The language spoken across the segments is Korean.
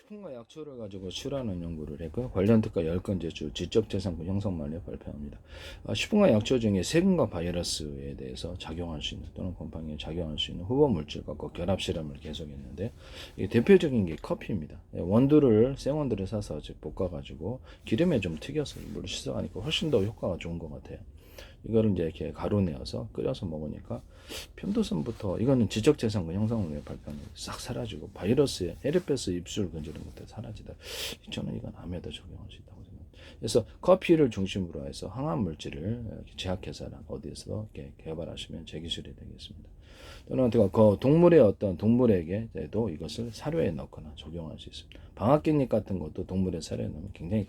식품과 약초를 가지고 출하는 연구를 했고 관련 특가 10건 제출 지적재산권 형성만을 발표합니다. 식품과 약초 중에 세균과 바이러스에 대해서 작용할 수 있는 또는 곰팡이에 작용할 수 있는 후보 물질과 결합 실험을 계속했는데 대표적인 게 커피입니다. 원두를 생원두를 사서 볶아가지고 기름에 좀 튀겨서 물을 씻어가니까 훨씬 더 효과가 좋은 것 같아요. 이거를 이제 이렇게 가루 내어서 끓여서 먹으니까 편도선부터 이거는 지적재산권 형성을 위해 발표하는 싹 사라지고 바이러스에 헤르페스 입술 근지른 것도 사라지다. 저는 이건 암에도 적용할 수 있다고 생각합니다. 그래서 커피를 중심으로 해서 항암 물질을 제약회사나 어디에서 이렇게 개발하시면 제 기술이 되겠습니다. 또는 그 동물의 어떤 동물에게도 이것을 사료에 넣거나 적용할 수 있습니다. 방앗깻잎 같은 것도 동물의 사료에 넣으면 굉장히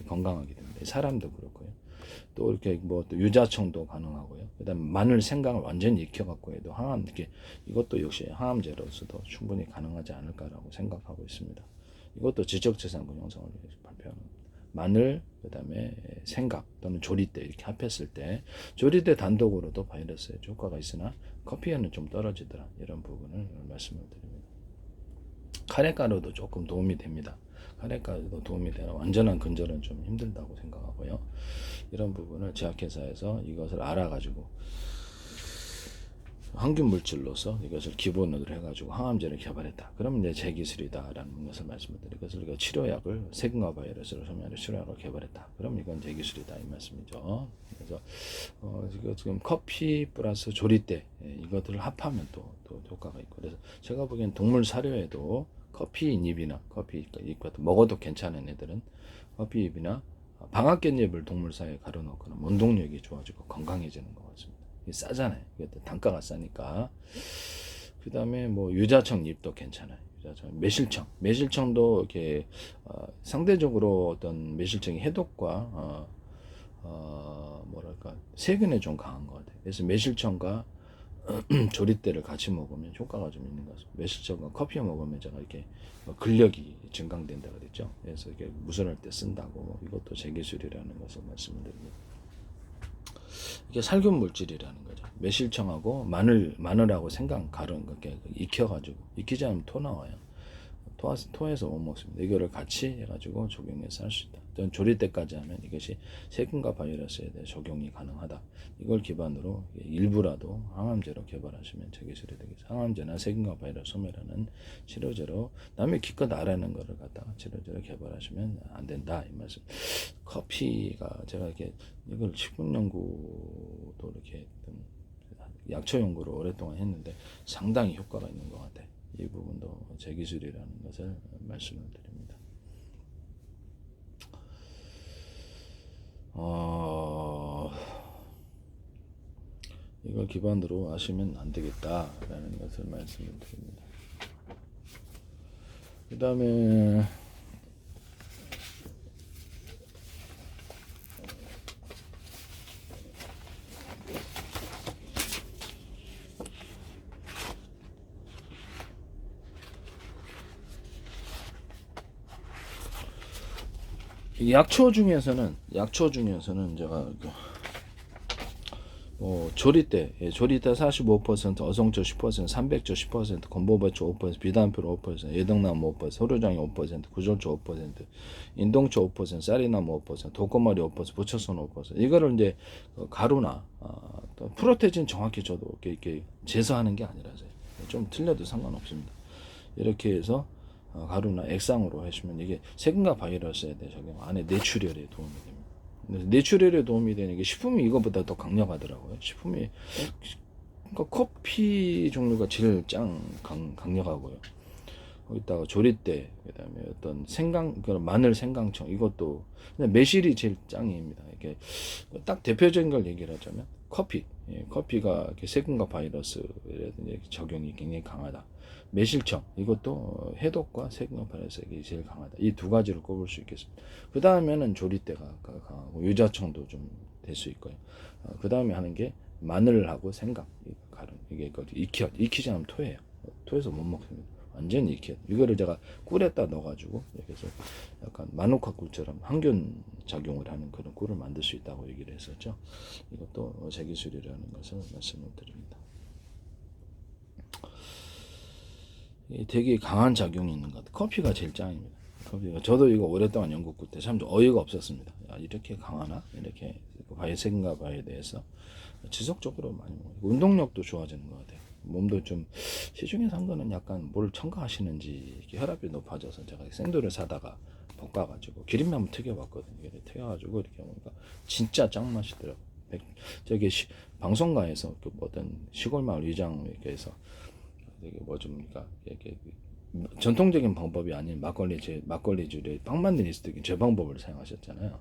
건강하게 됩니다. 사람도 그렇고요. 또 이렇게 또 유자청도 가능하고요. 그다음 마늘 생강을 완전히 익혀갖고 해도 항암 이것도 역시 항암제로서도 충분히 가능하지 않을까라고 생각하고 있습니다. 이것도 지적재산권 형성을 위해서 발표하는 마늘 그다음에 생강 또는 조리대 이렇게 합했을 때 조리대 단독으로도 바이러스에 효과가 있으나 커피에는 좀 떨어지더라 이런 부분을 말씀을 드립니다. 카레가루도 조금 도움이 됩니다. 카레가루도 도움이 되나 완전한 근절은 좀 힘들다고 생각하고요. 이런 부분을 제약회사에서 이것을 알아가지고 항균 물질로서 이것을 기본으로 해가지고 항암제를 개발했다. 그러면 이제 제 기술이다라는 것을 말씀을 드리고 이것을 치료약을 세균과 바이러스를 소멸하는 치료약을 개발했다. 그럼 이건 제 기술이다 이 말씀이죠. 그래서 지금 커피 플러스 조리대 이것들을 합하면 또 효과가 있고 그래서 제가 보기엔 동물 사료에도 커피 잎이나 커피 잎 같은 먹어도 괜찮은 애들은 커피 잎이나 방앗깻잎을 동물 사이에 가려 놓거나 원동력이 좋아지고 건강해지는 것 같습니다. 싸잖아요. 이것도 단가가 싸니까. 그 다음에 뭐 유자청 잎도 괜찮아요. 유자청, 매실청도 이렇게 상대적으로 어떤 매실청이 해독과 뭐랄까 세균에 좀 강한 것 같아요. 그래서 매실청과 조리대를 같이 먹으면 효과가 좀 있는 것 같습니다. 매실청과 커피 먹으면 제가 이렇게 근력이 증강된다 그랬죠. 그래서 이렇게 무술할 때 쓴다고 이것도 제 기술이라는 것을 말씀을 드립니다. 이게 살균 물질이라는 거죠. 매실청하고 마늘하고 생강 가른 게 익혀가지고 익히지 않으면 토 나와요. 토해서 못 먹습니다. 이거를 같이 해가지고 적용해서 할 수 있다. 또는 조릴 때까지 하면 이것이 세균과 바이러스에 대해 적용이 가능하다. 이걸 기반으로 일부라도 항암제로 개발하시면 제 기술이 되겠습니다. 항암제나 세균과 바이러스 소멸하는 치료제로 남의 기껏 알아낸 거를 갖다가 치료제로 개발하시면 안 된다 이 말씀. 커피가 제가 이걸 식품 연구도 이렇게 약초 연구를 오랫동안 했는데 상당히 효과가 있는 것 같아요. 이 부분도 제 기술이라는 것을 말씀을 드립니다. 이걸 기반으로 하시면 안 되겠다라는 것을 말씀을 드립니다. 그 다음에 약초 중에서는 제가 조리대 45%, 어성초 10%, 삼백조 10%, 건보배초 5%, 비단표 5%, 예덕나무 5%, 소류장이 5%, 구절초 5%, 인동초 5%, 쌀이나무 5%, 독고머리 5%, 부처순 5%. 이거를 이제 가루나 또 프로테진 정확히 저도 이렇게 제서하는 게 아니라서요. 좀 틀려도 상관없습니다. 이렇게 해서 가루나 액상으로 하시면 이게 세균과 바이러스에 대해 적용 안에 뇌출혈에 도움이 됩니다. 뇌출혈에 도움이 되는 게 식품이 이것보다 더 강력하더라고요. 식품이 그러니까 커피 종류가 제일 강력하고요. 거기다가 조리대 그다음에 어떤 마늘 생강청 이것도 그냥 매실이 제일 짱입니다. 이게 딱 대표적인 걸 얘기를 하자면 커피가 세균과 바이러스에 적용이 굉장히 강하다. 매실청 이것도 해독과 세균과 바이러스에 제일 강하다. 이 두 가지를 꼽을 수 있겠습니다. 그 다음에는 조리대가 강하고 유자청도 좀 될 수 있고요. 그 다음에 하는 게 마늘하고 생강 이게 익히지 않으면 토해요. 토해서 못 먹습니다. 완전히 이거를 제가 꿀에다 넣어가지고 여기서 약간 마누카 꿀처럼 항균 작용을 하는 그런 꿀을 만들 수 있다고 얘기를 했었죠. 이것도 제 기술이라는 것을 말씀을 드립니다. 되게 강한 작용이 있는 것 같아요. 커피가 제일 짱입니다. 커피가 저도 이거 오랫동안 연구 때 참 어이가 없었습니다. 야, 이렇게 강하나? 이렇게 바이오색인가 바에 대해서 지속적으로 많이 먹어요. 운동력도 좋아지는 것 같아요. 몸도 좀 시중에 산 거는 약간 뭘 첨가하시는지 혈압이 높아져서 제가 생두를 사다가 볶아가지고 기름에 한번 튀겨봤거든요. 이렇게 튀겨가지고 이렇게 먹으니까 진짜 짱 맛이더라고요. 저기 방송가에서 그 어떤 시골 마을 위장 이렇게 해서 되게 뭐 좀 그러니까 이렇게 전통적인 방법이 아닌 막걸리주의 빵 만드는 이스트긴 제 방법을 사용하셨잖아요.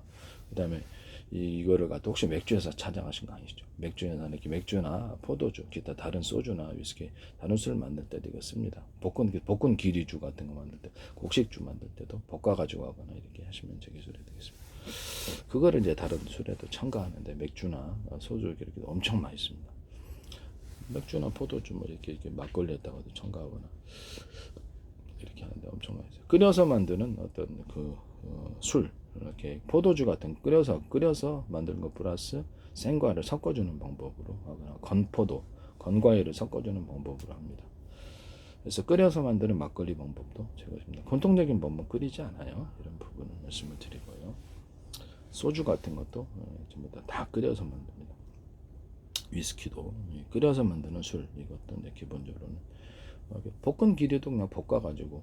그다음에 이거를 갖다 혹시 맥주에서 찾아가신 거 아니시죠? 맥주에나 이렇게 맥주나 포도주, 기타 다른 소주나 위스키, 다른 술 만들 때도 이거 씁니다. 볶은 기리주 같은 거 만들 때, 곡식주 만들 때도 볶아가지고 하거나 이렇게 하시면 제 기술이 되겠습니다. 그거를 이제 다른 술에도 첨가하는데 맥주나 소주 이렇게 엄청 많이 씁니다. 맥주나 포도주 뭐 이렇게 막걸리에다가도 첨가하거나 이렇게 하는데 엄청 많이 써요. 끓여서 만드는 어떤 술 이렇게 포도주 같은 끓여서 만드는 것 플러스 생과를 섞어주는 방법으로 하거나 건과일을 섞어주는 방법으로 합니다. 그래서 끓여서 만드는 막걸리 방법도 제가 줍니다. 공통적인 방법은 끓이지 않아요. 이런 부분을 말씀을 드리고요. 소주 같은 것도 전부 다 끓여서 만듭니다. 위스키도 끓여서 만드는 술 이것도 이제 기본적으로는 볶은 기류도 그냥 볶아가지고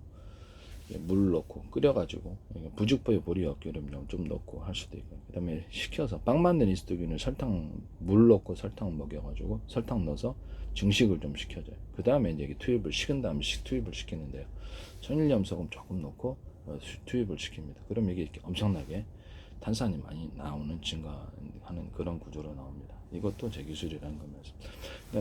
물 넣고 끓여가지고 부직포에 보리와 기름 좀 넣고 할 수도 있고, 그 다음에 식혀서 빵 만든 이스트균을 물 넣고 설탕 먹여가지고 설탕 넣어서 증식을 좀 시켜줘요. 그 다음에 이제 식은 다음에 투입을 시키는데요. 천일염 소금 조금 넣고 투입을 시킵니다. 그럼 이게 엄청나게 탄산이 많이 나오는 증가하는 그런 구조로 나옵니다. 이것도 제 기술이라는 겁니다.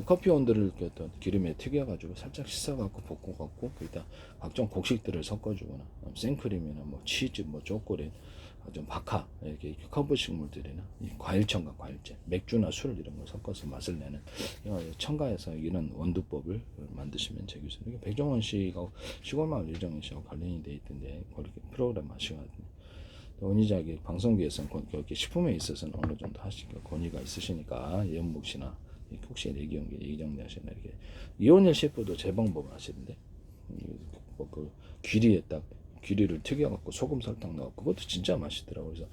커피 온도를 기름에 튀겨가지고 살짝 씻어갖고 볶고갖고 거기다 각종 곡식들을 섞어주거나 생크림이나 뭐 치즈, 뭐 초콜릿, 좀 바카 이렇게 커브 식물들이나 과일 첨가, 과일제, 맥주나 술 이런 걸 섞어서 맛을 내는 첨가해서 이런 원두법을 만드시면 제 기술. 이게 백종원 씨가 시골마을 유정희 씨하고 관련이 돼 있던데 그렇게 프로그램 하시거든요. 원희작이 방송국에서는 그렇게 식품에 있어서는 어느 정도 하시고 권위가 있으시니까 예은복 씨나 혹시 이경기, 이정재 씨나 이렇게 이원일 셰프도 제 방법을 하시는데 그 귀리를 튀겨갖고 소금 설탕 넣고 그것도 진짜 맛있더라고요. 그래서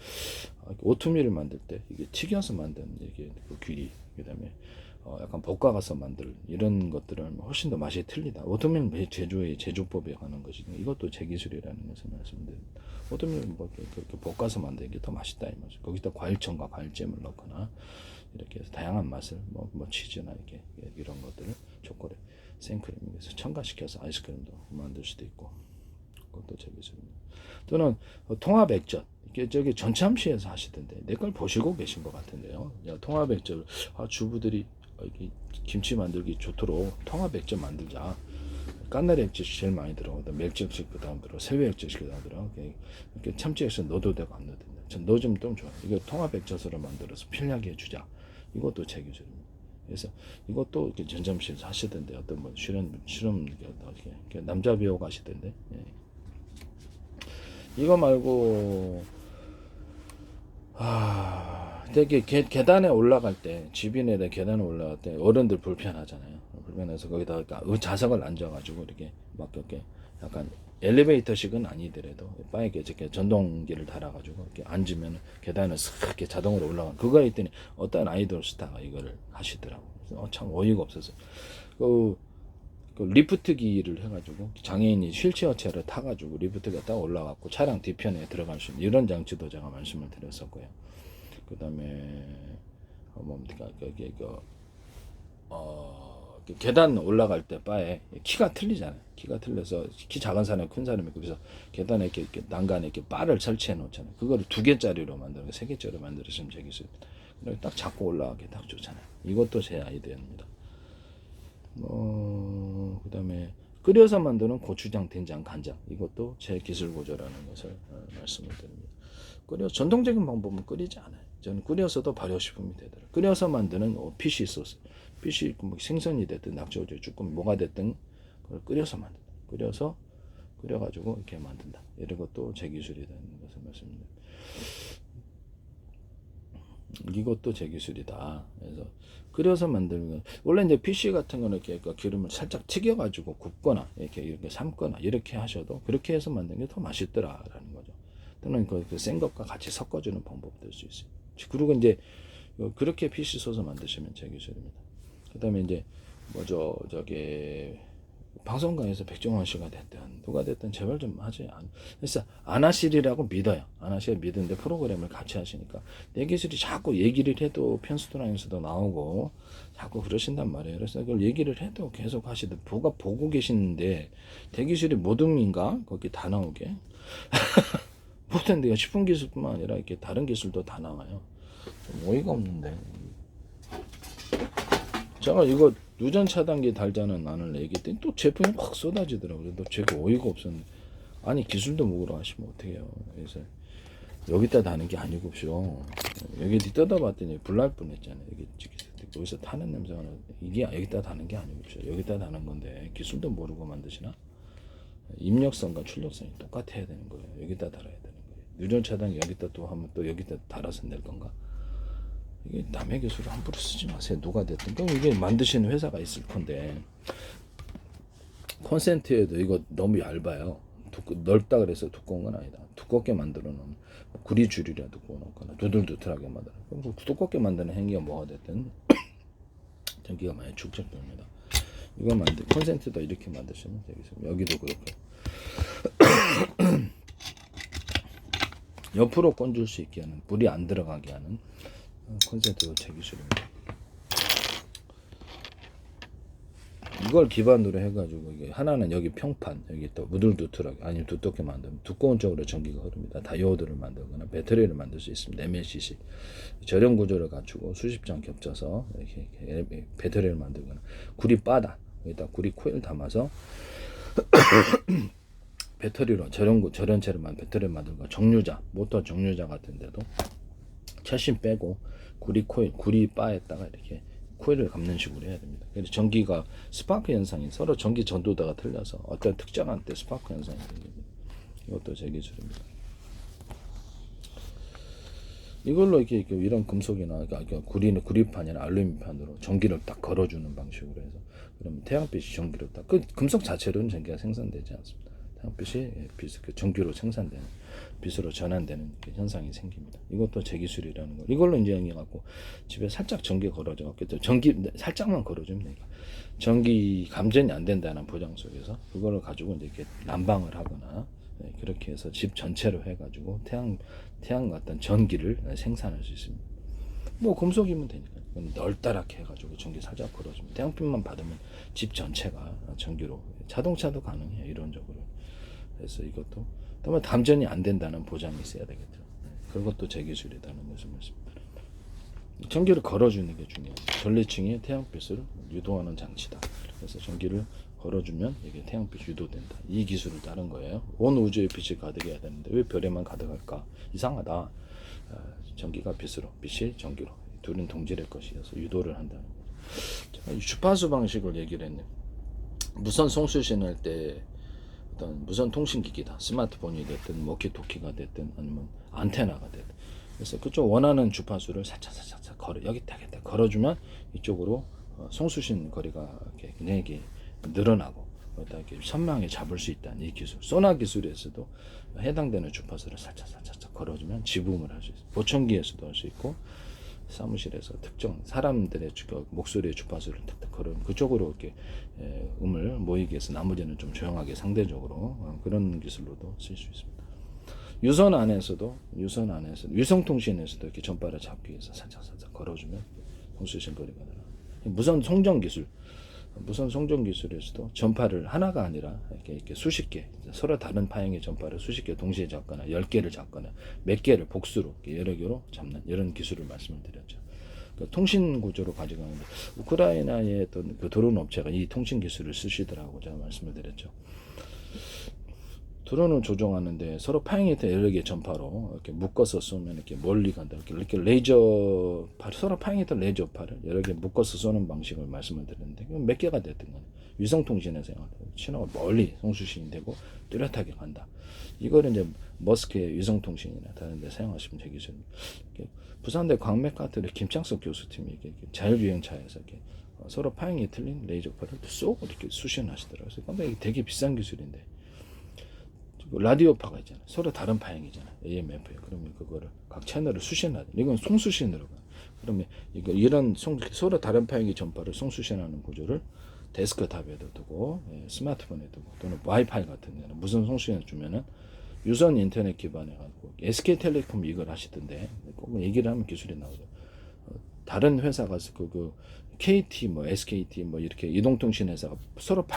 오트밀을 만들 때 이게 튀겨서 만든 이게 그 귀리, 그다음에 약간 볶아가서 만들 이런 것들은 훨씬 더 맛이 틀리다. 오트밀 제조법에 관한 것이고 이것도 제 기술이라는 것을 말씀드립니다. 오트밀 뭐 그렇게 볶아서 만드는 게 더 맛있다 이 말이죠. 거기다 과일청과 과일잼을 넣거나 이렇게 해서 다양한 맛을 뭐 치즈나 이렇게 이런 것들을 초콜릿, 생크림에서 첨가시켜서 아이스크림도 만들 수도 있고 그것도 제 기술입니다. 또는 통합액젓 이게 저기 전참시에서 하시던데 내 걸 보시고 계신 것 같은데요. 통합액젓 주부들이 김치 만들기 좋도록 통합액젓 만들자. 까나리 액젓이 제일 많이 들어가고 멸치액젓 그 다음 들어 새우액젓이 그 다음 들어 이렇게 참치액젓 넣어도 되고 안 넣어도 된다. 전 넣어주면 좀 좋아. 이거 통합액젓으로 만들어서 편리하게 해주자. 이것도 제 기술입니다. 그래서 이것도 이렇게 전참시에서 하시던데 어떤 뭐 실험 이렇게 남자 배우가 하시던데 이거 말고 되게 계단에 올라갈 때 집이나 계단에 올라갈 때 어른들 불편하잖아요. 불편해서 거기다가 자석을 앉아가지고 이렇게 막 이렇게 약간 엘리베이터식은 아니더라도 바에 이렇게 전동기를 달아가지고 이렇게 앉으면 계단을 쓱 이렇게 자동으로 올라가. 그거 했더니 어떤 아이돌 스타가 이거를 하시더라고. 참 어이가 없어서 그 리프트기를 해가지고 장애인이 휠체어체를 타가지고 리프트기가 딱 올라가고 차량 뒤편에 들어갈 수 있는 이런 장치도 제가 말씀을 드렸었고요. 그 다음에 뭡니까 계단 올라갈 때 바에 키가 틀리잖아요. 키가 틀려서 키 작은 사람, 큰 사람이 그래서 계단에 이렇게 난간에 이렇게 바를 설치해 놓잖아요. 그거를 2개짜리로 만들고 3개짜리로 만들으시면 제 기술입니다. 딱 잡고 올라가기 딱 좋잖아요. 이것도 제 아이디어입니다. 그 다음에 끓여서 만드는 고추장, 된장, 간장 이것도 제 기술 구조라는 것을 말씀을 드립니다. 전통적인 방법은 끓이지 않아요. 저는 끓여서도 발효식품이 되더라고요. 끓여서 만드는 피쉬 소스, 피쉬 뭐 생선이 됐든 낙지오지 쭈꾸미 뭐가 됐든 그걸 끓여서 만든다. 끓여가지고 이렇게 만든다. 이런 것도 제 기술이라는 것을 말씀드립니다. 이것도 제 기술이다. 그래서 끓여서 만들면 원래 이제 PC 같은 거는 이렇게 기름을 살짝 튀겨가지고 굽거나 이렇게 삶거나 이렇게 하셔도 그렇게 해서 만드는 게 더 맛있더라라는 거죠. 또는 그센 것과 같이 섞어주는 방법도 될 수 있어요. 그리고 이제 그렇게 PC 소스 만드시면 제 기술입니다. 그다음에 이제 저기 방송가에서 백종원 씨가 됐든 누가 됐든 제발 좀 하지 않. 그래서 안 하시리라고 믿어요. 안 하셔야 믿는데 프로그램을 같이 하시니까 내 기술이 자꾸 얘기를 해도 편스토라인에서도 나오고 자꾸 그러신단 말이에요. 그래서 그걸 얘기를 해도 계속 하시든 보고 계시는데 대기술이 모둠인가 거기 다 나오게 못한데요. 식품 기술뿐만 아니라 이렇게 다른 기술도 다 나와요. 좀 어이가 없는데. 제가 이거 누전 차단기 달자는 안을 얘기했더니 또 제품이 확 쏟아지더라고요. 또 제가 어이가 없었는데 아니 기술도 먹으러 하시면 어떡해요. 그래서 여기다 다는 게 아니고쇼. 여기 뜯어봤더니 불날 뻔했잖아요. 여기서 타는 냄새가 나는데 이게 여기다 다는 게 아니고쇼. 여기다 다는 건데 기술도 모르고 만드시나? 입력성과 출력성이 똑같아야 되는 거예요. 여기다 달아야 되는 거예요. 누전 차단 여기다 또 하면 또 여기다 달아서 낼 건가? 이게 남의 기술을 함부로 쓰지 마세요. 누가 됐든. 그럼 이게 만드시는 회사가 있을 건데 콘센트에도 이거 너무 얇아요. 넓다 그래서 두꺼운 건 아니다. 두껍게 만들어 놓은 구리줄이라도 구워놓거나 두들두들하게 만들어. 그럼 그 두껍게 만드는 행위가 뭐가 됐든 전기가 많이 축적됩니다. 이거 콘센트도 이렇게 만드시면 되겠습니다. 여기도 그렇고 옆으로 건줄 수 있게 하는 불이 안 들어가게 하는 콘센트도 제 기술입니다. 이걸 기반으로 해가지고 이게 하나는 여기 평판 여기 또 무들두툴하게 아니면 두껍게 만들면 두꺼운 쪽으로 전기가 흐릅니다. 다이오드를 만들거나 배터리를 만들 수 있습니다. MLCC 저렴 구조를 갖추고 수십 장 겹쳐서 이렇게 배터리를 만들거나 구리 바다 여기다 구리 코일 담아서 배터리로 저련체를 배터리를 만들거나 정류자 모터 정류자 같은데도 철심 빼고 구리 코일 구리 바에다가 이렇게 코일을 감는 식으로 해야 됩니다. 그래서 전기가 스파크 현상이 서로 전기 전도도가 틀려서 어떤 특정한 때 스파크 현상이 생깁니다. 이것도 제 기술입니다. 이걸로 이렇게 이런 금속이나 구리판이나 알루미늄판으로 전기를 딱 걸어주는 방식으로 해서 그러면 태양빛이 전기로 딱 그 금속 자체로는 전기가 생산되지 않습니다. 태양빛이 전기로 생산되는 빛으로 전환되는 현상이 생깁니다. 이것도 제 기술이라는 거. 이걸로 이제 갖고 집에 살짝 전기 걸어줘 갖고 전기 살짝만 걸어주면 되니까 전기 감전이 안 된다는 보장 속에서 그거를 가지고 이제 이렇게 난방을 하거나 그렇게 해서 집 전체로 해가지고 태양 같은 전기를 생산할 수 있습니다. 뭐 금속이면 되니까 널따랗게 해가지고 전기 살짝 걸어주면 태양빛만 받으면 집 전체가 전기로 자동차도 가능해요. 이론적으로. 그래서 이것도 또한 감전이 안 된다는 보장이 있어야 되겠죠. 그것도 제 기술이라는 것을 말씀드립니다. 전기를 걸어주는 게 중요해요. 전리층에 태양빛을 유도하는 장치다. 그래서 전기를 걸어주면 이게 태양빛이 유도된다. 이 기술을 따른 거예요. 온 우주에 빛이 가득해야 되는데 왜 별에만 가득할까? 이상하다. 전기가 빛이 전기로 둘은 동질의 것이어서 유도를 한다는 거죠. 제가 주파수 방식을 얘기를 했네요. 무선 송수신 할 때 어떤 무선 통신기기다. 스마트폰이 됐든 워키토키가 됐든 아니면 안테나가 됐든 그래서 그쪽 원하는 주파수를 살짝 여기다 걸어주면 이쪽으로 송수신 거리가 굉장히 늘어나고 이렇게 선명하게 잡을 수 있다는 이 기술. 소나 기술에서도 해당되는 주파수를 살짝 걸어주면 지붕을 할 수 있어요. 보청기에서도 할 수 있고 사무실에서 특정 사람들의 목소리의 주파수를 탁탁 걸으면 그쪽으로 이렇게 음을 모이게 해서 나머지는 좀 조용하게 상대적으로 그런 기술로도 쓸 수 있습니다. 유선 안에서도 위성통신에서도 이렇게 전파를 잡기 위해서 살짝 걸어주면 송수신 거리가 늘어나요. 무선 송정 기술에서도 전파를 하나가 아니라 이렇게 수십 개 서로 다른 파형의 전파를 수십 개 동시에 잡거나 10개를 잡거나 몇 개를 복수로 여러 개로 잡는 이런 기술을 말씀을 드렸죠. 그러니까 통신 구조로 가져가는데 우크라이나의 어떤 그 드론 업체가 이 통신 기술을 쓰시더라고 제가 말씀을 드렸죠. 드론을 조종하는데 서로 파행이터 여러 개 전파로 이렇게 묶어서 쏘면 이렇게 멀리 간다. 이렇게 레이저 팔, 서로 파행이터 레이저 팔을 여러 개 묶어서 쏘는 방식을 말씀을 드렸는데 몇 개가 됐든 간에 위성통신에 사용하다. 신호가 멀리 송수신이 되고 뚜렷하게 간다. 이걸 이제 머스크의 위성통신이나 다른 데 사용하시면 되기 전에 부산대 광맥카트의 김창석 교수팀이 이렇게 자율주행차에서 이렇게 서로 파행이 틀린 레이저 팔을 쏘고 이렇게 수신하시더라고요. 그래서 이게 되게 비싼 기술인데 라디오파가 있잖아요. 서로 다른 파행이잖아요. AM, FM. 그러면 그거를 각 채널을 수신하죠. 이건 송수신으로 가요. 그러면 이런 서로 다른 파행의 전파를 송수신하는 구조를 데스크탑에도 두고 스마트폰에 두고 또는 와이파이 같은 데는 무선 송수신을 주면은 유선 인터넷 기반에 가지고 SK텔레콤 이걸 하시던데 꼭 얘기를 하면 기술이 나오죠. 다른 회사가 그 KT 뭐 SKT 뭐 이렇게 이동통신 회사가 서로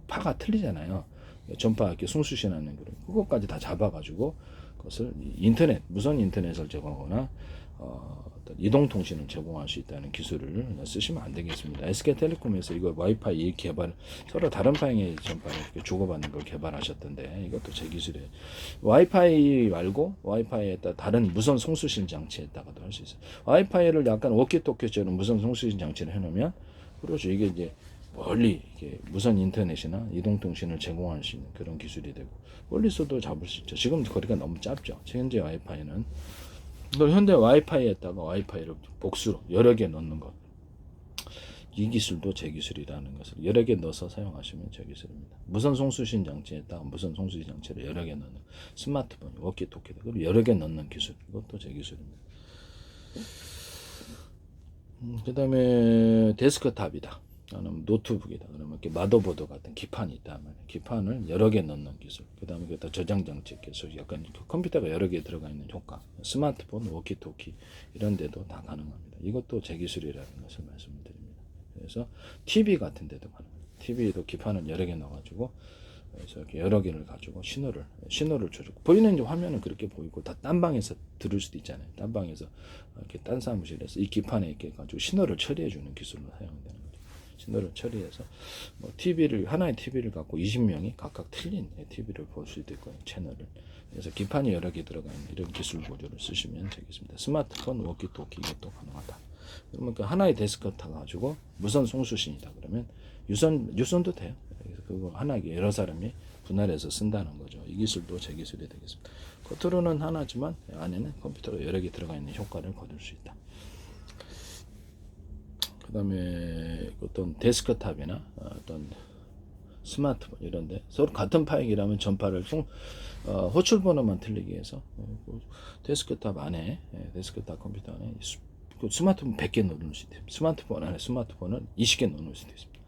파가 틀리잖아요. 전파 이렇게 송수신하는 그것까지 다 잡아가지고 그것을 인터넷 무선 인터넷을 제공하거나 어떤 이동통신을 제공할 수 있다는 기술을 쓰시면 안 되겠습니다. SK텔레콤에서 이거 와이파이 개발 서로 다른 방향의 전파를 이렇게 주고받는 걸 개발하셨던데 이것도 제 기술이에요. 와이파이 말고 와이파이에다 다른 무선 송수신 장치에다가도 할 수 있어요. 와이파이를 약간 워키토키처럼 무선 송수신 장치를 해놓으면 그렇죠. 이게 이제 멀리 이게 무선 인터넷이나 이동통신을 제공할 수 있는 그런 기술이 되고 멀리서도 잡을 수 있죠. 지금 거리가 너무 짧죠. 현재 와이파이는 현대 와이파이에다가 와이파이를 복수로 여러 개 넣는 것. 이 기술도 제 기술이라는 것을 여러 개 넣어서 사용하시면 제 기술입니다. 무선 송수신 장치에다가 무선 송수신 장치를 여러 개 넣는 스마트폰, 워키토키다. 그리고 여러 개 넣는 기술. 이것도 제 기술입니다. 그 다음에 데스크탑이다. 아니면 노트북이다. 그러면 이렇게 마더보드 같은 기판이 있다면 기판을 여러 개 넣는 기술. 그 다음에 그다 저장 장치 계속 약간 컴퓨터가 여러 개 들어가 있는 효과. 스마트폰, 워키토키 이런 데도 다 가능합니다. 이것도 제 기술이라는 것을 말씀드립니다. 그래서 TV 같은 데도 가능합니다. TV도 기판을 여러 개 넣어가지고 그래서 이렇게 여러 개를 가지고 신호를 줘주고 보이는 이제 화면은 그렇게 보이고 다 딴 방에서 들을 수도 있잖아요. 딴 방에서 이렇게 딴 사무실에서 이 기판에 이렇게 가지고 신호를 처리해 주는 기술로 사용되는 거죠. 신호를 처리해서 뭐 하나의 TV를 갖고 20명이 각각 틀린 TV를 볼 수도 있고요. 채널을. 그래서 기판이 여러 개 들어가 있는 이런 기술 구조를 쓰시면 되겠습니다. 스마트폰, 워키토키 이것도 가능하다. 그러면 그 하나의 데스크탑 가지고 무선 송수신이다. 그러면 유선도 돼요. 그래서 그거 하나에 여러 사람이 분할해서 쓴다는 거죠. 이 기술도 제 기술이 되겠습니다. 겉으로는 하나지만 안에는 컴퓨터가 여러 개 들어가 있는 효과를 거둘 수 있다. 그 다음에 어떤 데스크탑이나 어떤 스마트폰 이런데 서로 같은 파행이라면 전파를 호출 번호만 틀리게 해서 데스크탑 안에 데스크탑 컴퓨터 안에 스마트폰 100개 넣을 수도 있습니다. 스마트폰 안에 스마트폰을 20개 넣을 수도 있습니다.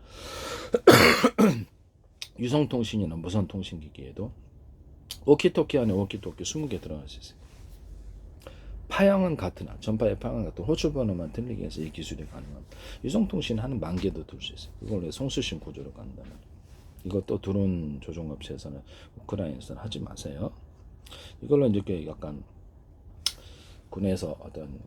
유성통신이나 무선통신기기에도 워키토키 안에 워키토키 20개 들어갈 수 있어요. 파형은 같으나 전파의 파형은 같은 호출 번호만 틀리게 해서 이 기술이 가능합니다. 유성통신 한 10,000개도 둘 수 있어요. 그걸 송수신 구조로 간다면 이것도 드론 조종업체에서는 우크라이나에서는 하지 마세요. 이걸로 이제 약간 군에서 어떤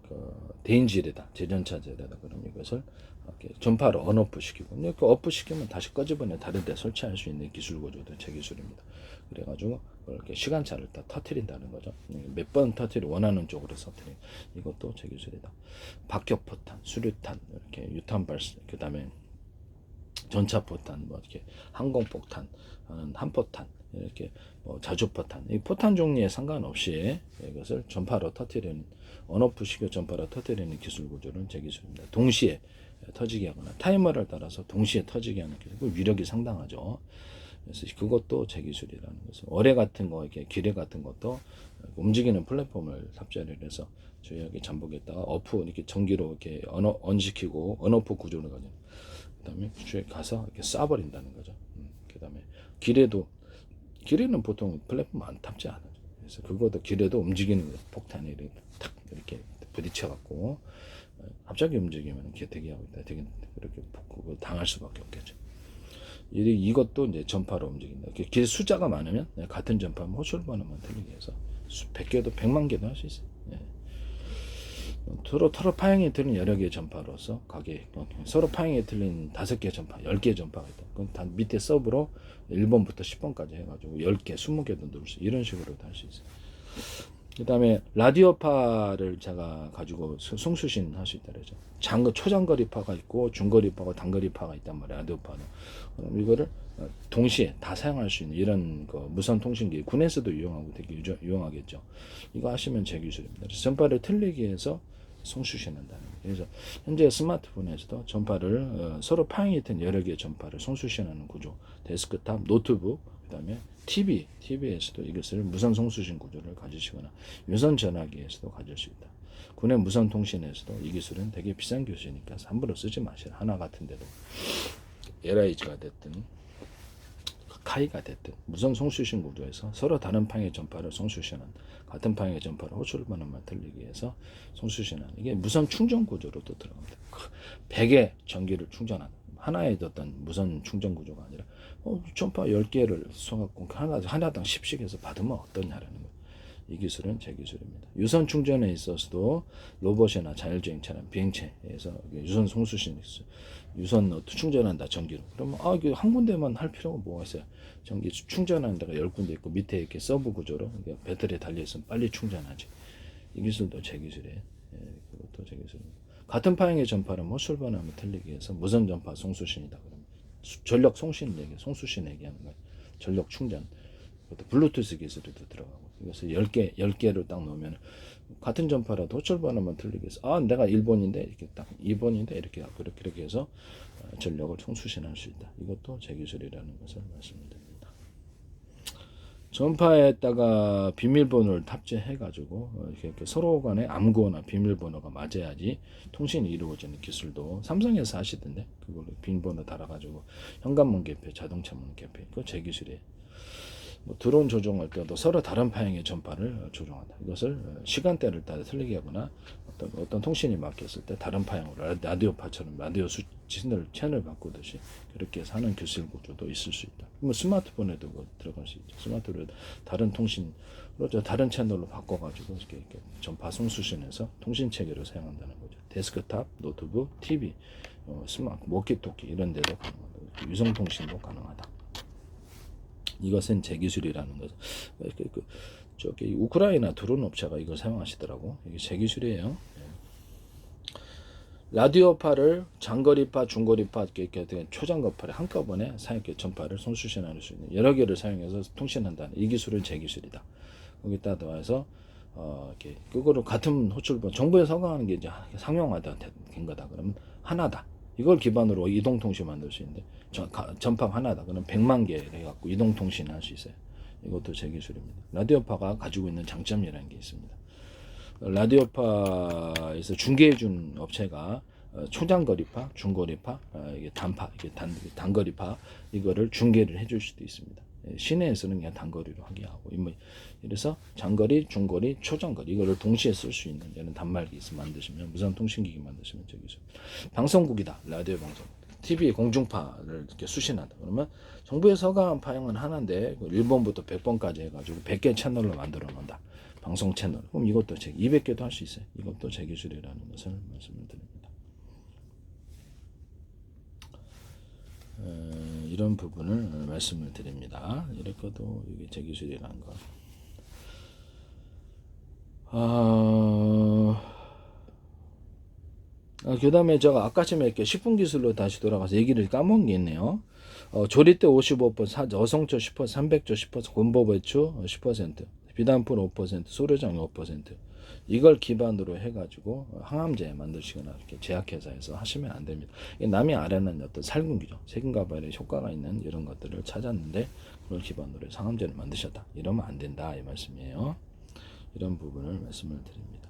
대인지뢰다, 재전차제다 그러면 이것을 이렇게 전파로 언오프 시키고 이렇게 오프 시키면 다시 꺼집어내 다른 데 설치할 수 있는 기술 구조도 제 기술입니다. 그래가지고 이렇게 시간차를 다 터트린다는 거죠. 몇 번 터트리 원하는 쪽으로 터트리. 이것도 제 기술이다. 박격포탄, 수류탄, 이렇게 유탄 발사, 그 다음에 전차포탄, 뭐 이렇게 항공폭탄, 한포탄, 이렇게 뭐 자주포탄, 이 포탄 종류에 상관없이 이것을 전파로 터트리는 언오프식 전파로 터트리는 기술 구조는 제 기술입니다. 동시에 터지게 하거나 타이머를 따라서 동시에 터지게 하는 기술, 그 위력이 상당하죠. 그래서 그것도 제 기술이라는 것을 어뢰 같은 거, 이렇게 기뢰 같은 것도 움직이는 플랫폼을 탑재를 해서 저희에게 잠복했다가 어프 이렇게 전기로 이렇게 언시키고 언오프 구조를 가지고 그다음에 구조에 가서 이렇게 쏴버린다는 거죠. 그다음에 기뢰는 보통 플랫폼 안 탑재 안 하죠. 그래서 그것도 기뢰도 움직이는 폭탄이 이렇게 탁 이렇게 부딪혀갖고 갑자기 움직이면 대기하고 있다. 되게 그렇게 당할 수밖에 없겠죠. 이것도 이제 전파로 움직인다. 길 숫자가 많으면 같은 전파면 호출 번호만 틀리게 해서 100개도 100만 개도 할 수 있어요. 예. 서로 파형이 틀린 여러 개의 전파로서 가게 서로 파형이 틀린 5개 전파, 10개 전파가 있다. 그럼 다 밑에 서브로 1번부터 10번까지 해가지고 10개, 20개도 누를 수 이런 식으로도 할 수 있어요. 그 다음에 라디오파를 제가 가지고 송수신 할 수 있다 그러죠. 초장거리파가 있고 중거리파가 단거리파가 있단 말이에요. 라디오파는. 그럼 이거를 동시에 다 사용할 수 있는 이런 그 무선 통신기 군에서도 이용하고 되게 유용하겠죠. 이거 하시면 제 기술입니다. 그래서 전파를 틀리게 해서 송수신한다는 거예요. 그래서 현재 스마트폰에서도 전파를 서로 파형이 된 여러 개의 전파를 송수신하는 구조, 데스크탑, 노트북, 그다음에 TV에서도 이것을 무선 송수신 구조를 가지시거나 유선 전화기에서도 가질 수 있다. 군의 무선 통신에서도 이 기술은 되게 비싼 기술이니까 함부로 쓰지 마시라. 하나 같은데도 LIG가 됐든 카이가 됐든 무선 송수신 구조에서 서로 다른 방향의 전파를 송수신한 같은 방향의 전파를 호출번호만 들리기 위해서 송수신하는 이게 무선 충전 구조로도 들어갑니다. 100의 전기를 충전한 하나의 어떤 무선 충전 구조가 아니라 전파 10개를 쏘갖고 하나당 10씩 해서 받으면 어떠냐라는 거예요. 이 기술은 제 기술입니다. 유선 충전에 있어서도 로봇이나 자율주행 차량, 비행체에서 유선 송수신 유선 충전한다 전기로. 그러면 이게 한 군데만 할 필요가 뭐가 있어요? 전기 충전하는 데가 10군데 있고 밑에 이렇게 서브 구조로 배터리에 달려 있으면 빨리 충전하지. 이 기술도 제 기술이에요. 그것도 제 기술입니다. 같은 파형의 전파를 호출번호하면 틀리기 위해서 무선 전파 송수신이다. 그러면 전력 송수신 얘기하는 거예요. 전력 충전. 그것도 블루투스 기술에도 들어가고. 이것을 10개를 딱 놓으면 같은 전파라도 호출번호만 틀리게 해서 내가 1번인데 이렇게 딱 2번인데 이렇게 갖고 이렇게 해서 전력을 송수신할 수 있다. 이것도 제 기술이라는 것을 말씀드립니다. 전파에다가 비밀번호를 탑재해 가지고 이렇게 서로 간에 암호나 비밀번호가 맞아야지 통신이 이루어지는 기술도 삼성에서 하시던데 그걸로 비밀번호 달아 가지고 현관문 개폐, 자동차 문 개폐 그거 제 기술이에요. 드론 조종할 때도 서로 다른 방향의 전파를 조종한다. 이것을 시간대를 따라 틀리게 하거나 어떤 통신이 막혔을 때 다른 방향으로 라디오파처럼 라디오 채널 바꾸듯이 그렇게 해서 하는 기술 구조도 있을 수 있다. 스마트폰에도 들어갈 수 있죠. 스마트폰에 다른 통신으로 다른 채널로 바꿔가지고 이렇게 전파 송수신해서 통신 체계로 사용한다는 거죠. 데스크탑, 노트북, TV, 스마트, 워키토키 이런 데도 가능하다. 유성 통신도 가능하다. 이것은 제 기술이라는 거죠. 저기 우크라이나 드론 업체가 이걸 사용하시더라고. 이게 제 기술이에요. 라디오파를 장거리파, 중거리파 이렇게 초장거파를 한꺼번에 전파를 송수신할 수 있는 여러 개를 사용해서 통신한다는 이 기술은 제 기술이다. 거기다 더해서 이렇게 그거를 같은 호출번 정부에 서강하는 게 이제 상용화된 거다. 그러면 하나다. 이걸 기반으로 이동통신 만들 수 있는데 전파 하나다. 그럼 100만 개 해갖고 이동통신 할 수 있어요. 이것도 제 기술입니다. 라디오파가 가지고 있는 장점이라는 게 있습니다. 라디오파에서 중개해준 업체가 초장거리파, 중거리파, 이게 단파, 이게 단거리파 이거를 중개를 해줄 수도 있습니다. 시내에서는 그냥 단거리로 하게 하고, 이래서 장거리, 중거리, 초장거리 이거를 동시에 쓸 수 있는 이런 단말기 만드시면 무선 통신기기 만드시면 저기서 방송국이다, 라디오 방송, TV 공중파를 이렇게 수신한다. 그러면 정부의 서강 파형은 하나인데 1번부터 100번까지 해가지고 100개 채널로 만들어 놓는다. 방송 채널. 그럼 이것도 200개도 할 수 있어요. 이것도 제 기술이라는 것을 말씀을 드립니다. 이런 부분을 말씀을 드립니다. 이렇게도 이게 제 기술이라는 거. 그 다음에 제가 아까쯤에 이렇게 10분 기술로 다시 돌아가서 얘기를 까먹은 게 있네요. 조리대 55%, 어성초 10%, 300조 10%, 곤보배추 10%, 비단풀 5%, 소료장 5%. 이걸 기반으로 해가지고 항암제 만드시거나 이렇게 제약회사에서 하시면 안 됩니다. 남이 아래는 어떤 살균기죠. 세균가발에 효과가 있는 이런 것들을 찾았는데 그걸 기반으로 해서 항암제를 만드셨다. 이러면 안 된다. 이 말씀이에요. 이런 부분을 말씀을 드립니다.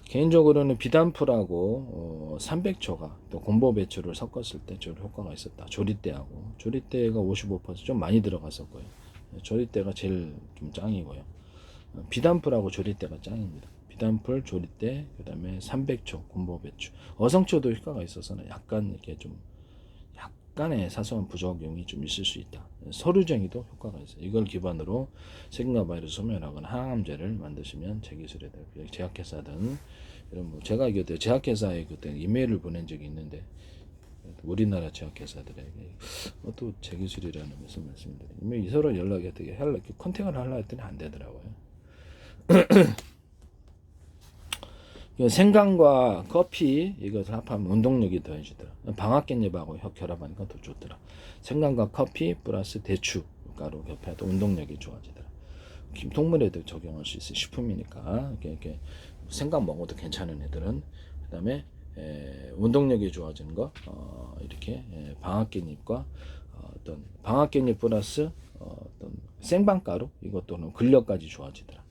개인적으로는 비단풀하고 300초가 또 곤보배추를 섞었을 때 좀 효과가 있었다. 조리대하고 조리대가 55%좀 많이 들어갔었고요. 조리대가 제일 좀 짱이고요. 비단풀하고 조리대가 짱입니다. 비단풀, 조리대, 그 다음에 300초, 곤보배추. 어성초도 효과가 있어서는 약간 이렇게 좀 약간의 사소한 부작용이 좀 있을 수 있다. 서류쟁이도 효과가 있어요. 이걸 기반으로 세균과 바이러스 소멸하거나 항암제를 만드시면 제 기술에 대해 제약회사든 이런 뭐 제가 그때 제약회사에 그때 이메일을 보낸 적이 있는데 우리나라 제약회사들에게 또 제 기술이라는 것을 말씀드려요. 이메일 서로 연락이 어떻게 하려 컨택을 하려 했더니 안 되더라고요. 생강과 커피 이것을 합하면 운동력이 더해지더라. 방앗깻잎하고 결합하니까 더 좋더라. 생강과 커피 플러스 대추 가루 겹해도 운동력이 좋아지더라. 김통물에도 적용할 수 있어요. 식품이니까 이렇게 생강 먹어도 괜찮은 애들은 그다음에 운동력이 좋아지는 거 이렇게 방앗깻잎과 어떤 방앗깻잎 플러스 어떤 생방가루 이것도 근력까지 좋아지더라.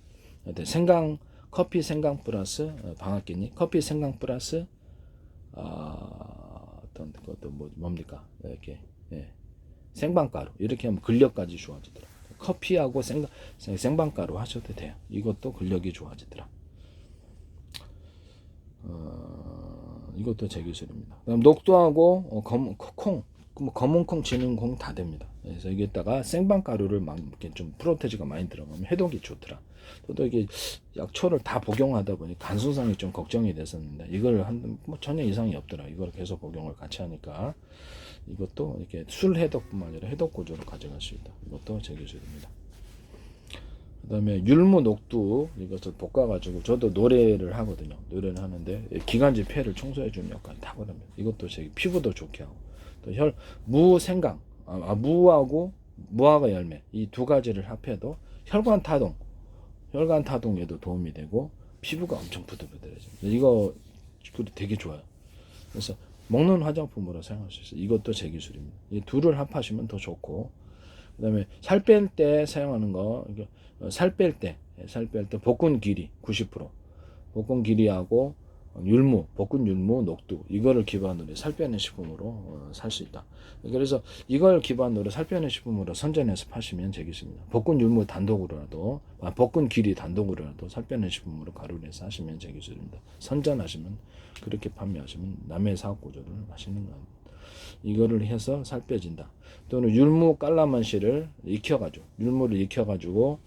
생강 커피 생강 플러스 방앗깻잎 커피 생강 플러스 어떤 것도 뭡니까 이렇게 생방가루 이렇게 하면 근력까지 좋아지더라. 커피하고 생방가루 하셔도 돼요. 이것도 근력이 좋아지더라. 이것도 제 기술입니다. 그다음 녹두하고 검은 콩, 지는 콩 다 됩니다. 그래서 여기다가 생방가루를 막 이렇게 좀 프로테즈가 많이 들어가면 해독이 좋더라. 또 이게 약초를 다 복용하다 보니 간수성이 좀 걱정이 됐었는데 이걸 뭐 전혀 이상이 없더라. 이걸 계속 복용을 같이 하니까 이것도 이렇게 술 해독뿐만 아니라 해독 구조로 가져갈 수 있다. 이것도 제 기술입니다. 그다음에 율무 녹두 이것을 볶아가지고 저도 노래를 하거든요. 노래를 하는데 기관지 폐를 청소해주는 역할을 다 하거든요. 이것도 제 피부도 좋게 하고 또 무생강 무하고 무화과 열매 이 두 가지를 합해도 혈관 타동에도 도움이 되고 피부가 엄청 부들부들해져요. 이거 되게 좋아요. 그래서 먹는 화장품으로 사용할 수 있어요. 이것도 제 기술입니다. 이 둘을 합하시면 더 좋고 그다음에 살 뺄 때 사용하는 거 살 뺄 때 볶은 길이 90% 볶은 길이하고 볶은 율무 녹두 이거를 기반으로 살 빼는 식품으로 살 수 있다. 그래서 이걸 기반으로 살 빼는 식품으로 선전해서 파시면 되겠습니다. 볶은 율무 단독으로라도 볶은 길이 단독으로라도 살 빼는 식품으로 가루를 해서 하시면 되겠습니다. 선전하시면 그렇게 판매하시면 남의 사업 구조를 하시는 겁니다. 이거를 해서 살 빼진다. 또는 율무 깔라만시를 율무를 익혀가지고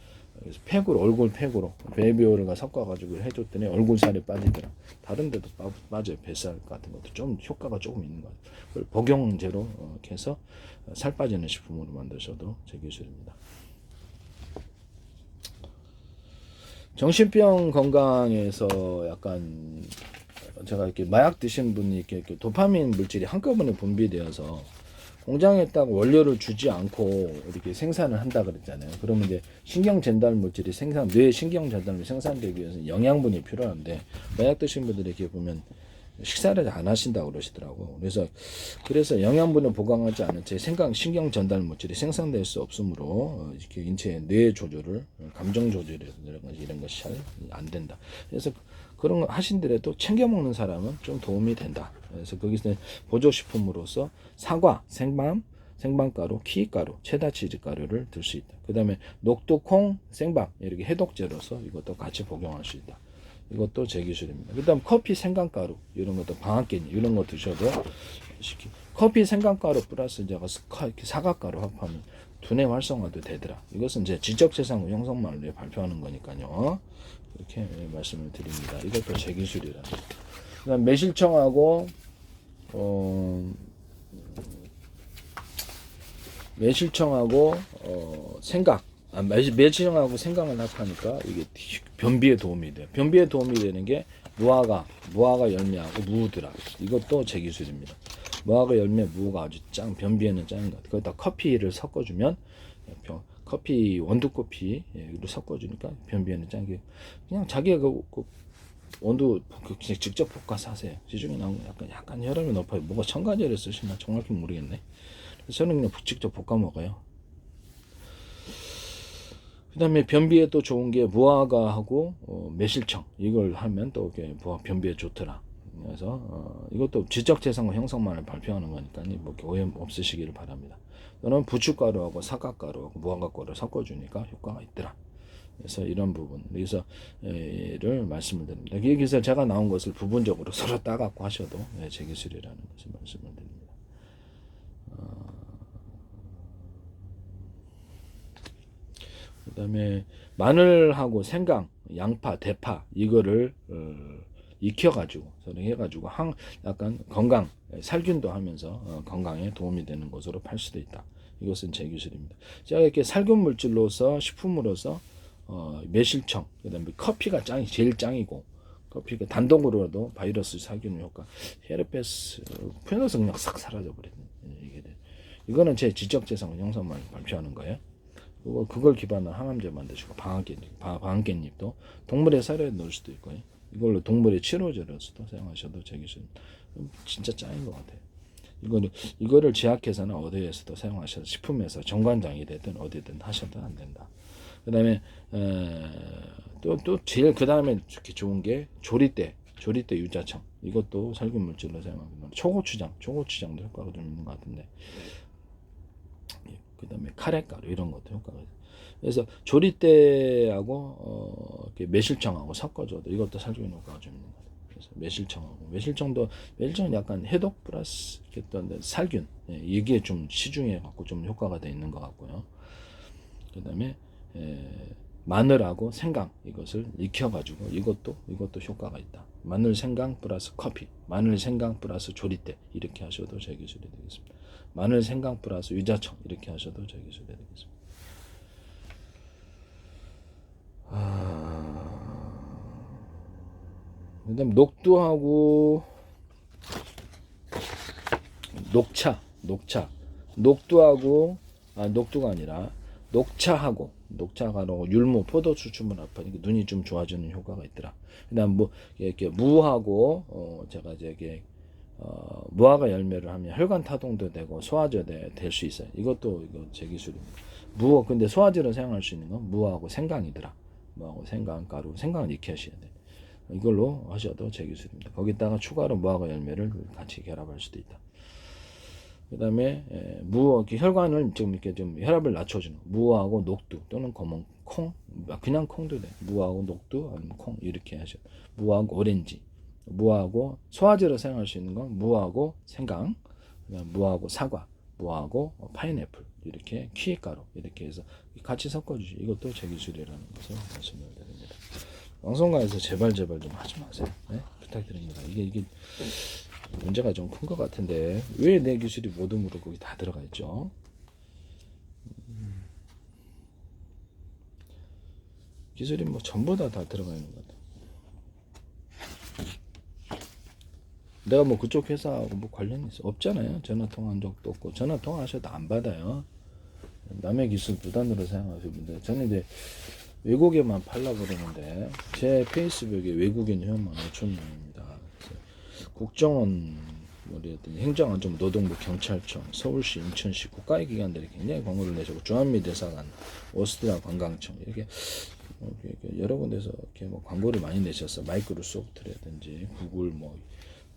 팩으로 얼굴 팩으로 베이비오일과 섞어가지고 해줬더니 얼굴살이 빠지더라. 다른 데도 빠져요. 뱃살 같은 것도 좀 효과가 조금 있는 것 같아요. 그걸 복용제로 이렇게 해서 살 빠지는 식품으로 만드셔도 제 기술입니다. 정신병 건강에서 약간 제가 이렇게 마약 드신 분이 이렇게 도파민 물질이 한꺼번에 분비되어서 공장에다가 원료를 주지 않고 이렇게 생산을 한다 그랬잖아요. 그러면 이제 신경 전달 물질이 뇌 신경 전달물이 생산되기 위해서 영양분이 필요한데 마약 드신 분들이 이렇게 보면 식사를 안 하신다고 그러시더라고. 그래서 영양분을 보강하지 않은 채 신경 전달 물질이 생산될 수 없으므로 이렇게 인체의 뇌 조절을 감정 조절이라든지 이런 것이 잘 안 된다. 그래서 그런 거 하신더라도 챙겨 먹는 사람은 좀 도움이 된다. 그래서 거기서 보조식품으로서 사과, 생방가루, 키가루, 체다치즈가루를 들 수 있다. 그 다음에 녹두콩, 생방 이렇게 해독제로서 이것도 같이 복용할 수 있다. 이것도 제 기술입니다. 그 다음 커피, 생강가루 이런 것도 방앗깻잎 이런 거 드셔도 커피, 생강가루 플러스 이제 사과가루 합하면 두뇌 활성화도 되더라. 이것은 이제 지적재산권 형성만을 위해 발표하는 거니까요. 이렇게 말씀을 드립니다. 이것도 제 기술이라. 그다음 매실청하고 매실청하고 생강을 합하니까 이게 변비에 도움이 돼요. 변비에 도움이 되는 게 무화과 열매하고 무더라. 이것도 제 기술입니다. 무화과 열매, 무가 아주 변비에는 짱인 것 같아요. 거기다 커피를 섞어주면 원두커피를 섞어주니까 변비에는 짱이에요. 그냥 자기가 그 원두 직접 볶아서 하세요. 시중에 나온 거 약간 혈압이 높아요. 뭐가 첨가제를 쓰시나 정확히 모르겠네. 그래서 저는 그냥 직접 볶아 먹어요. 그 다음에 변비에 또 좋은 게 무화과하고 매실청 이걸 하면 또 변비에 좋더라. 그래서 이것도 지적재산권 형성만을 발표하는 거니까 뭐 오해 없으시기를 바랍니다. 또는 부추가루하고 사과가루하고 무화과가루를 섞어주니까 효과가 있더라. 그래서 이런 부분 를 말씀을 드립니다. 여기서 제가 나온 것을 부분적으로 서로 따갖고 하셔도 제 기술이라는 것을 말씀을 드립니다. 그 다음에 마늘하고 생강, 양파, 대파 이거를 익혀가지고 서로 해가지고 약간 건강 살균도 하면서 건강에 도움이 되는 것으로 팔 수도 있다. 이것은 제 기술입니다. 제가 이렇게 살균 물질로서 식품으로서 매실청, 그다음에 커피가 제일 짱이고, 커피가 단독으로도 바이러스 살균 효과, 헤르페스, 표현에서 그냥 싹 사라져 버리는 이게 돼. 이거는 제 지적재산 영상만 발표하는 거예요. 그걸 기반으로 항암제 만드시고, 방앗개잎도 동물의 사료에 넣을 수도 있고요. 이걸로 동물의 치료제로서도 사용하셔도 제 기술 진짜 짱인 것 같아요. 이거를 제약회사나 어디에서도 사용하셔도, 식품회사 정관장이 되든 어디든 하셔도 안 된다. 그 다음에 또 제일 그 다음에 좋은 게 조리대 유자청, 이것도 살균 물질로 사용합니다. 초고추장도 효과가 좀 있는 것 같은데, 그 다음에 카레가루 이런 것도 효과가 있어요. 그래서 조리대하고 매실청하고 섞어줘도 이것도 살균 효과가 좀 있는 것 같아요. 그래서 매실청은 약간 해독 플러스 어떤 살균, 이게 좀 시중에 갖고 좀 효과가 돼 있는 것 같고요. 그 다음에 마늘하고 생강, 이것을 익혀가지고 이것도 효과가 있다. 마늘 생강 플러스 커피, 마늘 생강 플러스 조리대, 이렇게 하셔도 제 기술이 되겠습니다. 마늘 생강 플러스 유자청, 이렇게 하셔도 제 기술이 되겠습니다. 그다음 녹두하고 녹두가 아니라 녹차하고 율무, 포도 추출물 합하니까 눈이 좀 좋아지는 효과가 있더라. 그다음 이렇게 무하고 제가 이제 무화과 열매를 하면 혈관 타동도 되고 소화제 될 수 있어요. 이거 제 기술입니다. 근데 소화제로 사용할 수 있는 건 무하고 생강이더라. 무하고 생강가루, 생강은 익혀셔야 돼. 이걸로 하셔도 제 기술입니다. 거기다가 추가로 무화과 열매를 같이 결합할 수도 있다. 그 다음에 혈관을 이렇게 좀 혈압을 낮춰주는 무하고 녹두 또는 검은 콩, 그냥 콩도 돼. 무하고 녹두 아니면 콩, 이렇게 하셔. 무하고 오렌지, 무하고 소화제로 사용할 수 있는 건 무하고 생강, 무하고 사과, 무하고 파인애플, 이렇게 키위가루, 이렇게 해서 같이 섞어주시. 이것도 제 기술이라는 것을 말씀을 드립니다. 방송가에서 제발 좀 하지 마세요. 네? 부탁드립니다. 이게 문제가 좀 큰 것 같은데 왜 내 기술이 모둠으로 거기 다 들어가 있죠? 기술이 뭐 전부 다 들어가 있는 것 같아. 내가 뭐 그쪽 회사하고 뭐 관련이 없잖아요. 전화 통화한 적도 없고, 전화 통화하셔도 안 받아요. 남의 기술 무단으로 사용하시는데, 저는 이제 외국에만 팔라고 그러는데 제 페이스북에 외국인 회원만 5,000명입니다. 국정원, 행정안전, 노동부, 경찰청, 서울시, 인천시 국가의 기관들이 굉장히 광고를 내셨고, 주한미 대사관, 오스트리아 관광청, 이렇게 여러 군데서 이렇게 뭐 광고를 많이 내셨어. 마이크로소프트라든지 구글,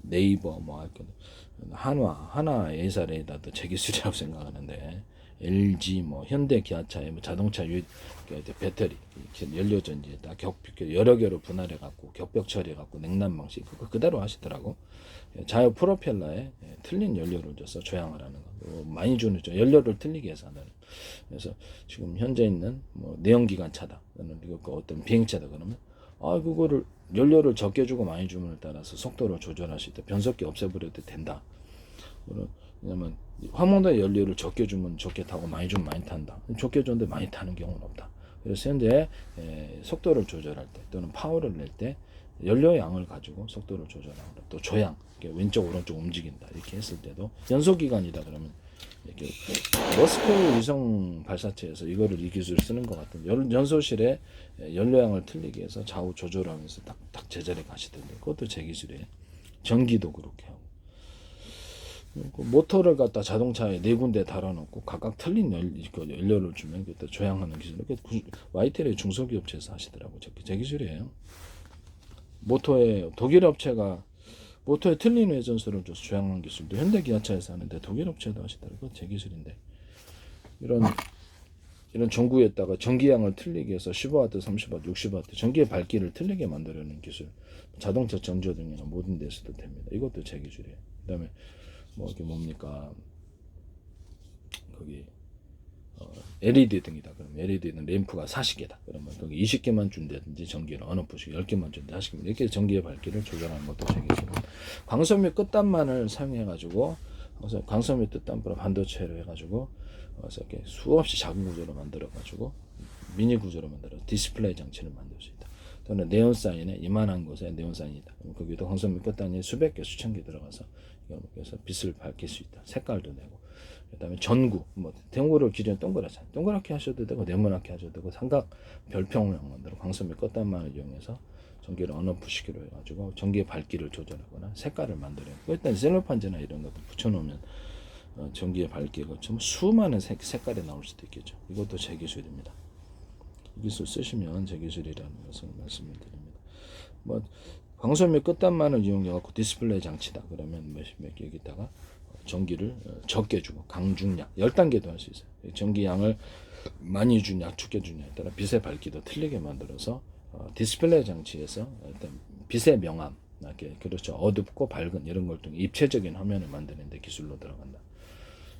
네이버, 하나 A사례다도 제 기술이라고 생각하는데, LG, 현대 기아차의 자동차 배터리, 연료전지 다 여러 개로 분할해 갖고 격벽 처리해 갖고 냉난 방식 그거 그대로 하시더라고. 자유 프로펠러에 틀린 연료를 줘서 조향을 하는 거 많이 주는 연료를 틀리게 해서 하는. 그래서 지금 현재 있는 내연기관 차다, 어떤 비행차다 그러면 그거를 연료를 적게 주고 많이 주문에 따라서 속도를 조절할 수 있다. 변속기 없애버려도 된다. 왜냐면 화물의 연료를 적게 주면 적게 타고 많이 주면 많이 탄다. 적게 줬는데 많이 타는 경우는 없다. 그래서 현재 속도를 조절할 때 또는 파워를 낼 때 연료 양을 가지고 속도를 조절하고, 또 조향, 왼쪽 오른쪽 움직인다, 이렇게 했을 때도 연소기관이다 그러면 이렇게 머스크 위성 발사체에서 이 기술을 쓰는 것 같은 연소실에 연료양을 틀리게 해서 좌우 조절하면서 딱 제자리에 가시던데, 그것도 제 기술이에요. 전기도 그렇게 하고, 모터를 갖다 자동차에 4군데 달아놓고 각각 틀린 연료를 주면 그때 조향하는 기술, YTL의 중소기업체에서 하시더라고. 제 기술이에요. 독일 업체가 모터에 틀린 회전수를 줘서 조향하는 기술도 현대기아차에서 하는데 독일 업체도 하시더라고요. 제 기술인데, 이런 전구에다가 전기양을 틀리게 해서 15W, 30W, 60W 전기의 밝기를 틀리게 만들어내는 기술, 자동차 정조등이나 모든 데서도 됩니다. 이것도 제 기술이에요. 그 다음에 이게 뭡니까, 거기 LED 등이다. 그러면 LED는 램프가 40개다. 그러면 거기 20개만 준다든지 전기를 언어프식 10개만 준다. 40개 이렇게 전기의 밝기를 조절하는 것도 제기술입니다. 광선 및 끝단만을 사용해 가지고 광선 및 끝단으로 반도체로 해 가지고 이렇게 수없이 작은 구조로 만들어 가지고 미니 구조로 만들어 디스플레이 장치를 만들 수 있다. 또는 네온 사인에 이만한 곳에 네온 사인이 있다. 그럼 거기도 광선 및 끝단이 수백 개 수천 개 들어가서 그래서 빛을 밝힐 수 있다. 색깔도 내고. 그다음에 전구, 뭐 전구를 기존에 동그랗잖아요. 동그랗게 하셔도 되고 네모나게 하셔도 되고 삼각 별평을 만들어 광선 및 끝단만을 이용해서 전기를 언오프시키로 해가지고 전기의 밝기를 조절하거나 색깔을 만들어요. 일단 셀로판지나 이런 것도 붙여놓으면 전기의 밝기가 좀 수많은 색깔이 나올 수도 있겠죠. 이것도 제 기술입니다. 이 기술 쓰시면 제 기술이라는 것을 말씀을 드립니다. 뭐 광선 및 끝단만을 이용해갖고 디스플레이 장치다. 그러면 몇 개 여기다가 전기를 적게 주고 강중량 10단계도 할 수 있어요. 전기량을 많이 주냐 적게 주냐에 따라 빛의 밝기도 틀리게 만들어서 디스플레이 장치에서 일단 빛의 명암, 그렇죠. 어둡고 밝은 이런 걸 통해 입체적인 화면을 만드는 데 기술로 들어간다.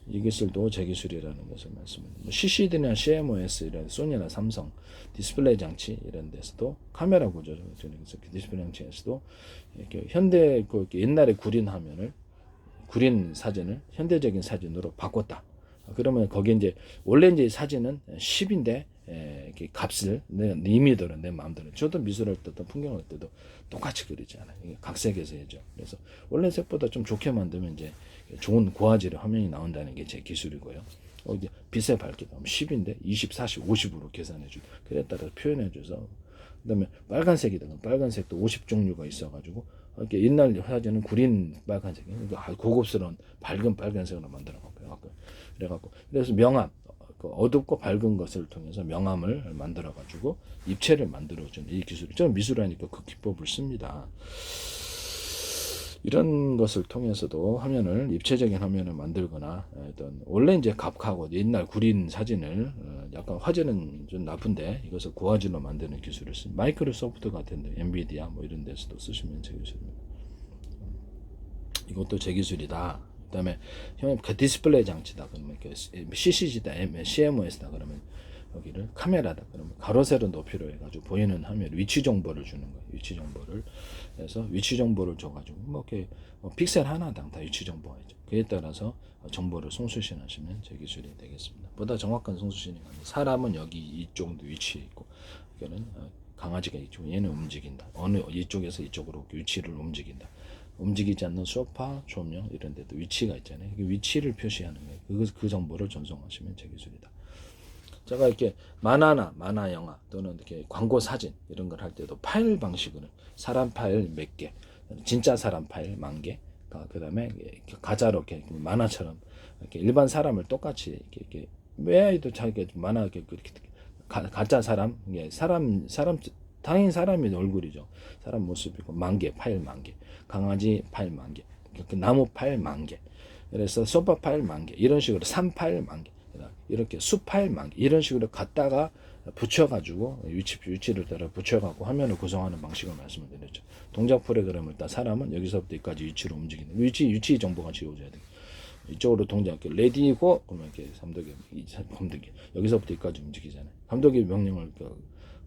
이 기술도 제 기술이라는 것을 말씀드립니다. CCD나 CMOS 이런 소니나 삼성 디스플레이 장치 이런 데서도 카메라 구조를 디스플레이 장치에서도 이렇게 현대 옛날에 구린 사진을 현대적인 사진으로 바꿨다. 그러면 거기 이제 원래 이제 사진은 10인데 이렇게 값을 내 임의대로 내 마음대로. 저도 미술할 때도 풍경할 때도 똑같이 그리지 않아요. 각색해서 해죠. 그래서 원래 색보다 좀 좋게 만들면 이제 좋은 고화질의 화면이 나온다는 게 제 기술이고요. 빛의 밝기도 10인데 20, 40, 50으로 계산해 주. 그에 따라 표현해 줘서 그다음에 빨간색이다. 빨간색도 50종류가 있어가지고 이렇게 옛날 사진은 구린 빨간색, 고급스러운 밝은 빨간색으로 만들어갖고요. 그래서 명암, 어둡고 밝은 것을 통해서 명암을 만들어가지고 입체를 만들어주는 이 기술. 저는 미술하니까 그 기법을 씁니다. 이런 것을 통해서도 화면을 입체적인 화면을 만들거나 원래 이제 갑하고 옛날 구린 사진을 약간 화질은 좀 나쁜데 이것을 고화질로 만드는 기술을 씁니다. 마이크로소프트 같은데 엔비디아 뭐 이런 데서도 쓰시면 제 기술입니다. 이것도 제 기술이다. 그다음에 그 디스플레이 장치다. 그러면 CCG다, CMOS다. 그러면 여기를 카메라다. 그러면 가로 세로 높이로 해가지고 보이는 화면 위치 정보를 주는 거예요. 위치 정보를 해서 위치 정보를 줘가지고 뭐 이렇게 픽셀 하나당 다 위치 정보가 있죠. 그에 따라서 정보를 송수신하시면 제 기술이 되겠습니다. 보다 정확한 송수신이 아니라 사람은 여기 이쪽 위치에 있고 이거는 강아지가 이쪽 얘는 움직인다. 어느 이쪽에서 이쪽으로 위치를 움직인다. 움직이지 않는 소파, 조명 이런 데도 위치가 있잖아요. 그 위치를 표시하는 거예요. 그 정보를 전송하시면 제 기술이다. 제가 이렇게 만화나 만화 영화 또는 이렇게 광고 사진 이런 걸 할 때도 파일 방식으로 사람 파일 몇 개, 진짜 사람 파일 10,000개, 그다음에 가짜로 이렇게 만화처럼 이렇게 일반 사람을 똑같이 이렇게 왜도 자기가 만화 이렇게 가짜 사람, 사람 당연히 사람이 얼굴이죠. 사람 모습이고 10,000개 파일 10,000개, 강아지 파일 10,000개, 나무 파일 10,000개, 그래서 소파 파일 10,000개 이런 식으로 산 파일 10,000개. 이렇게 수파일 이런 식으로 갖다가 붙여가지고 위치를 따라 붙여가고 화면을 구성하는 방식을 말씀을 드렸죠. 동작 프로그램을 따 사람은 여기서부터 여기까지 위치로 움직이는 위치 정보가 지워져야 돼. 이쪽으로 동작 레디고 그러면 이렇게 감독이 여기서부터 여기까지 움직이잖아요. 감독이 명령을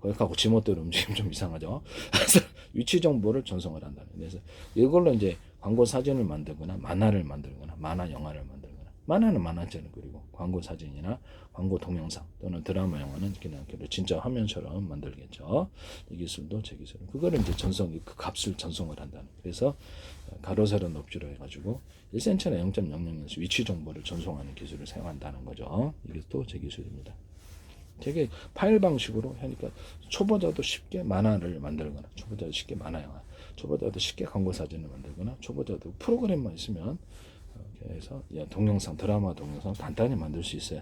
거기 가고 지멋대로 움직이면 좀 이상하죠. 그래서 위치 정보를 전송을 한다는. 그래서 이걸로 이제 광고 사진을 만들거나 만화를 만들거나 만화 영화를 만들거나. 만화는 만화처럼 그리고 광고 사진이나 광고 동영상 또는 드라마 영화는 그냥 진짜 화면처럼 만들겠죠. 이 기술도 제 기술은 그거를 이제 그 값을 전송을 한다는. 그래서 가로 세로 높이로 해가지고 1cm나 0.00에서 위치 정보를 전송하는 기술을 사용한다는 거죠. 이게 또 제 기술입니다. 되게 파일 방식으로 하니까 초보자도 쉽게 만화를 만들거나 초보자도 쉽게 만화 영화, 초보자도 쉽게 광고 사진을 만들거나 초보자도 프로그램만 있으면 그래서 동영상 드라마 동영상 간단히 만들 수 있어요.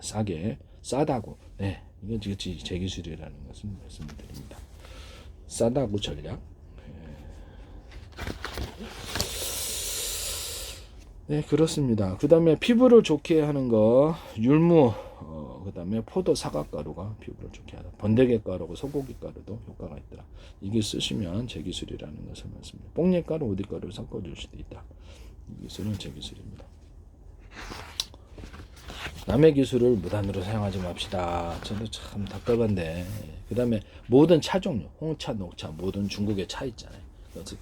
싸다고. 네, 이건 제 기술이라는 것을 말씀드립니다. 싸다고 전략. 네, 그렇습니다. 그 다음에 피부를 좋게 하는 거 율무, 그 다음에 포도 사과가루가 피부를 좋게 하다. 번데기 가루고 소고기 가루도 효과가 있더라. 이게 쓰시면 제 기술이라는 것을 말씀드립니다. 뽕잎가루, 오디가루를 섞어줄 수도 있다. 이 기술은 제 기술입니다. 남의 기술을 무단으로 사용하지 맙시다. 저도 참 답답한데. 그 다음에 모든 차 종류, 홍차, 녹차, 모든 중국의 차 있잖아요. 그래서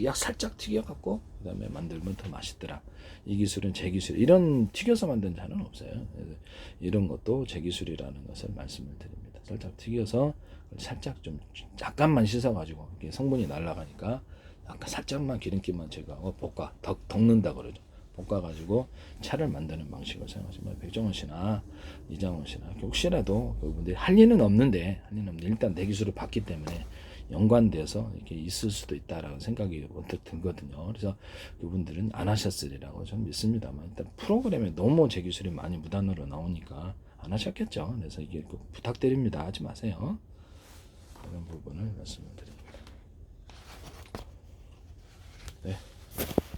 약 살짝 튀겨갖고 그 다음에 만들면 더 맛있더라. 이 기술은 제 기술. 이런 튀겨서 만든 차는 없어요. 그래서 이런 것도 제 기술이라는 것을 말씀을 드립니다. 살짝 튀겨서 살짝 좀 약간만 씻어가지고 이렇게 성분이 날아가니까 약간 살짝만 기름기만 제거하고 볶아 덮는다 그러죠. 볶아가지고 차를 만드는 방식을 사용하시면 백종원 씨나 이장원 씨나 혹시라도 그분들이 할 일은 없는데 일단 내 기술을 봤기 때문에 연관돼서 이렇게 있을 수도 있다라는 생각이 언뜻 들거든요. 그래서 그분들은 안 하셨으리라고 저는 믿습니다만 일단 프로그램에 너무 제 기술이 많이 무단으로 나오니까 안 하셨겠죠. 그래서 이게 꼭 부탁드립니다. 하지 마세요. 그런 부분을 말씀을 드립니다.